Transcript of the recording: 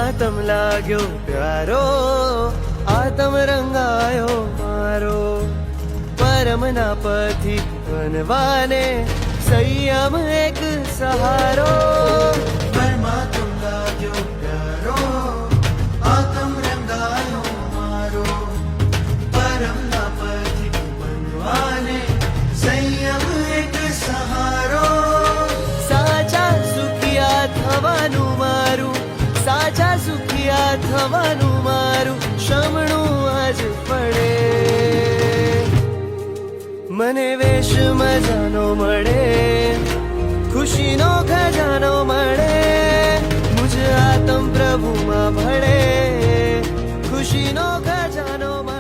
માતમ લાગ્યો પ્યારો, આતમ રંગાયો મારો, પરમના પથી બનવાને સંયમ એક સહારો. માતમ લાગ્યો પ્યારો, આતમ રંગાયો મારો, પરમના પથી બનવાને સંયમ એક સહારો. સાચા સુખિયા થવાનું મારું, સાચા સુખિયા થવાનું મારું શમણું આજ પડે. મને વેશ મજાનો મળે, ખુશીનો ખજાનો મળે, મુજ આતમ પ્રભુમાં ભળે, ખુશીનો ખજાનો મળે.